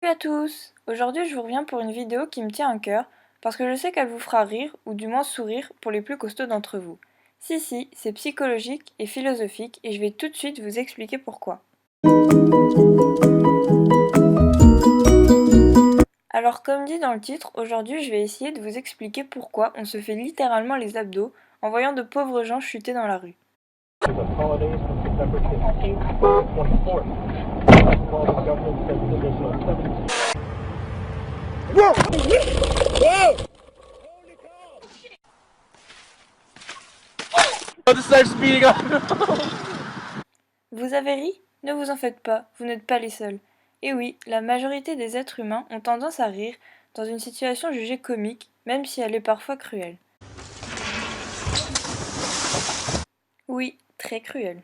Salut à tous! Aujourd'hui je vous reviens pour une vidéo qui me tient à cœur parce que je sais qu'elle vous fera rire ou du moins sourire pour les plus costauds d'entre vous. Si, c'est psychologique et philosophique et je vais tout de suite vous expliquer pourquoi. Alors comme dit dans le titre, aujourd'hui je vais essayer de vous expliquer pourquoi on se fait littéralement les abdos en voyant de pauvres gens chuter dans la rue. Vous avez ri? Ne vous en faites pas, vous n'êtes pas les seuls. Et oui, la majorité des êtres humains ont tendance à rire dans une situation jugée comique, même si elle est parfois cruelle. Oui, très cruelle.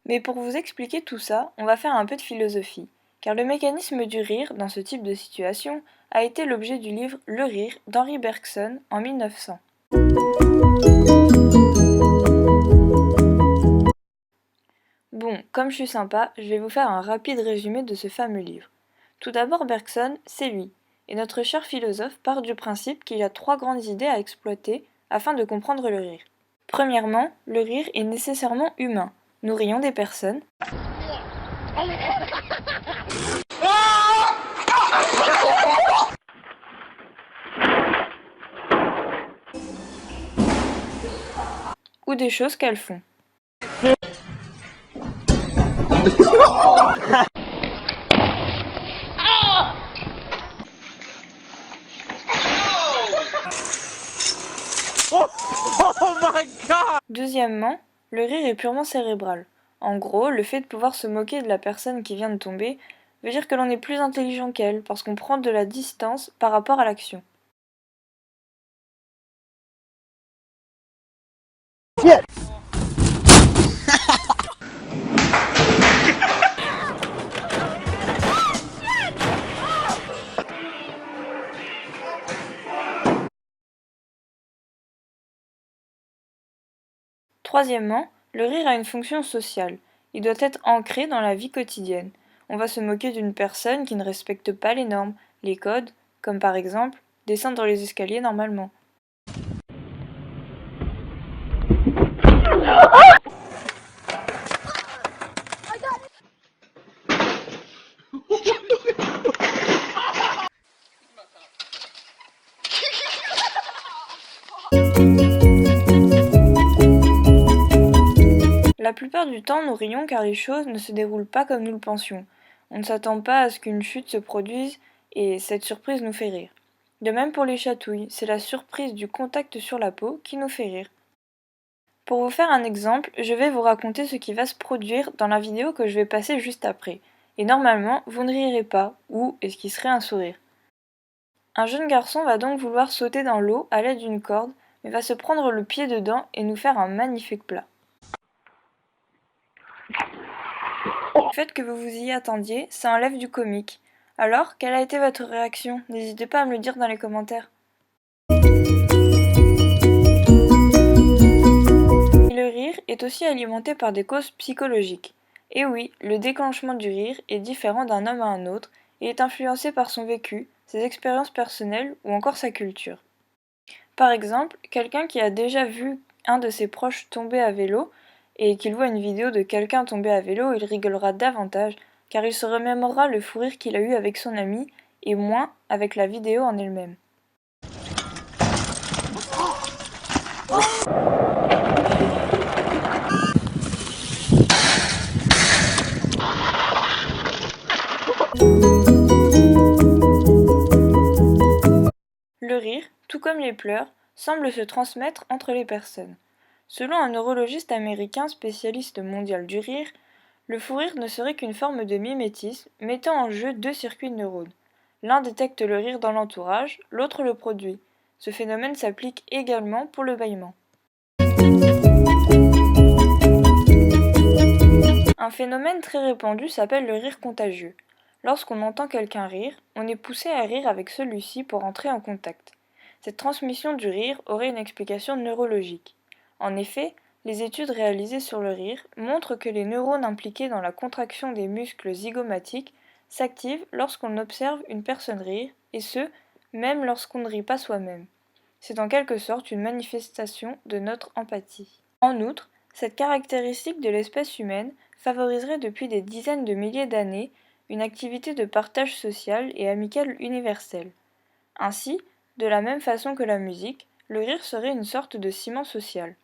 Mais pour vous expliquer tout ça, on va faire un peu de philosophie, car le mécanisme du rire dans ce type de situation a été l'objet du livre Le Rire d'Henri Bergson en 1900. Bon, comme je suis sympa, je vais vous faire un rapide résumé de ce fameux livre. Tout d'abord, Bergson, c'est lui, et notre cher philosophe part du principe qu'il y a trois grandes idées à exploiter afin de comprendre le rire. Premièrement, le rire est nécessairement humain. Nous rions des personnes ou des choses qu'elles font. Deuxièmement, le rire est purement cérébral. En gros, le fait de pouvoir se moquer de la personne qui vient de tomber veut dire que l'on est plus intelligent qu'elle parce qu'on prend de la distance par rapport à l'action. Troisièmement, le rire a une fonction sociale. Il doit être ancré dans la vie quotidienne. On va se moquer d'une personne qui ne respecte pas les normes, les codes, comme par exemple descendre les escaliers normalement. La plupart du temps, nous rions car les choses ne se déroulent pas comme nous le pensions. On ne s'attend pas à ce qu'une chute se produise et cette surprise nous fait rire. De même pour les chatouilles, c'est la surprise du contact sur la peau qui nous fait rire. Pour vous faire un exemple, je vais vous raconter ce qui va se produire dans la vidéo que je vais passer juste après. Et normalement, vous ne rirez pas ou esquisserez un sourire. Un jeune garçon va donc vouloir sauter dans l'eau à l'aide d'une corde, mais va se prendre le pied dedans et nous faire un magnifique plat. Le fait que vous vous y attendiez, ça enlève du comique. Alors, quelle a été votre réaction? N'hésitez pas à me le dire dans les commentaires. Le rire est aussi alimenté par des causes psychologiques. Et oui, le déclenchement du rire est différent d'un homme à un autre et est influencé par son vécu, ses expériences personnelles ou encore sa culture. Par exemple, quelqu'un qui a déjà vu un de ses proches tomber à vélo et qu'il voit une vidéo de quelqu'un tombé à vélo, il rigolera davantage car il se remémorera le fou rire qu'il a eu avec son ami et moins avec la vidéo en elle-même. Le rire, tout comme les pleurs, semble se transmettre entre les personnes. Selon un neurologiste américain spécialiste mondial du rire, le fou rire ne serait qu'une forme de mimétisme mettant en jeu deux circuits de neurones. L'un détecte le rire dans l'entourage, l'autre le produit. Ce phénomène s'applique également pour le bâillement. Un phénomène très répandu s'appelle le rire contagieux. Lorsqu'on entend quelqu'un rire, on est poussé à rire avec celui-ci pour entrer en contact. Cette transmission du rire aurait une explication neurologique. En effet, Les études réalisées sur le rire montrent que les neurones impliqués dans la contraction des muscles zygomatiques s'activent lorsqu'on observe une personne rire, et ce, même lorsqu'on ne rit pas soi-même. C'est en quelque sorte une manifestation de notre empathie. En outre, cette caractéristique de l'espèce humaine favoriserait depuis des dizaines de milliers d'années une activité de partage social et amical universelle. Ainsi, de la même façon que la musique, le rire serait une sorte de ciment social.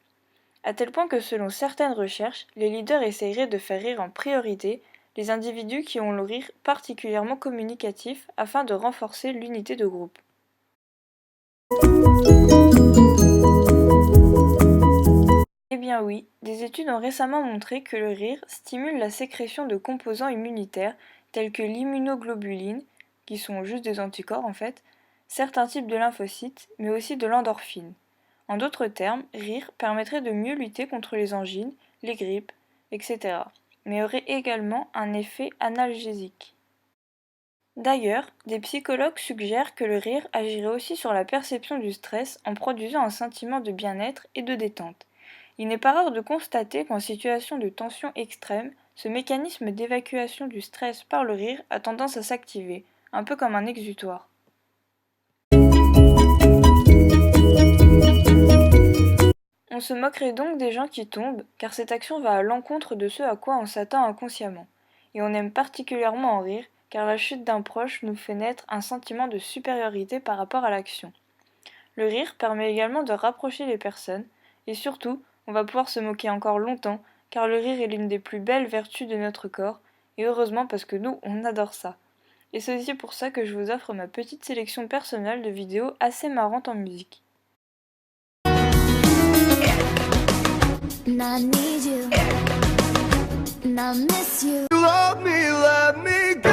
À tel point que selon certaines recherches, les leaders essaieraient de faire rire en priorité les individus qui ont le rire particulièrement communicatif afin de renforcer l'unité de groupe. Eh bien oui, des études ont récemment montré que le rire stimule la sécrétion de composants immunitaires tels que l'immunoglobuline, qui sont juste des anticorps en fait, certains types de lymphocytes, mais aussi de l'endorphine. En d'autres termes, rire permettrait de mieux lutter contre les angines, les grippes, etc., mais aurait également un effet analgésique. D'ailleurs, des psychologues suggèrent que le rire agirait aussi sur la perception du stress en produisant un sentiment de bien-être et de détente. Il n'est pas rare de constater qu'en situation de tension extrême, ce mécanisme d'évacuation du stress par le rire a tendance à s'activer, un peu comme un exutoire. On se moquerait donc des gens qui tombent, car cette action va à l'encontre de ce à quoi on s'attend inconsciemment. Et on aime particulièrement en rire, car la chute d'un proche nous fait naître un sentiment de supériorité par rapport à l'action. Le rire permet également de rapprocher les personnes, et surtout, on va pouvoir se moquer encore longtemps, car le rire est l'une des plus belles vertus de notre corps, et heureusement parce que nous, on adore ça. Et c'est aussi pour ça que je vous offre ma petite sélection personnelle de vidéos assez marrantes en musique. And I need you, and I miss you. Love me, let me go.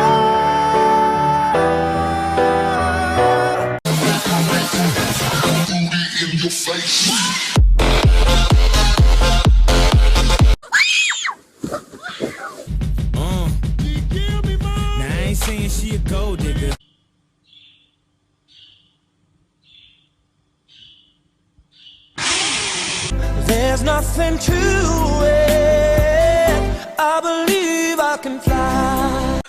In your face. Now I ain't saying she a gold digger. There's nothing to it. I believe I can fly.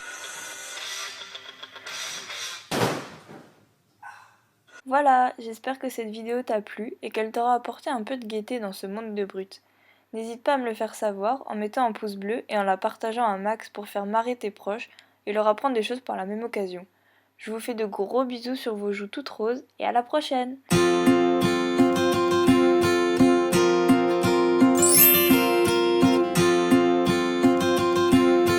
Voilà, j'espère que cette vidéo t'a plu et qu'elle t'aura apporté un peu de gaieté dans ce monde de brutes. N'hésite pas à me le faire savoir en mettant un pouce bleu et en la partageant un max pour faire marrer tes proches et leur apprendre des choses par la même occasion. Je vous fais de gros bisous sur vos joues toutes roses et à la prochaine!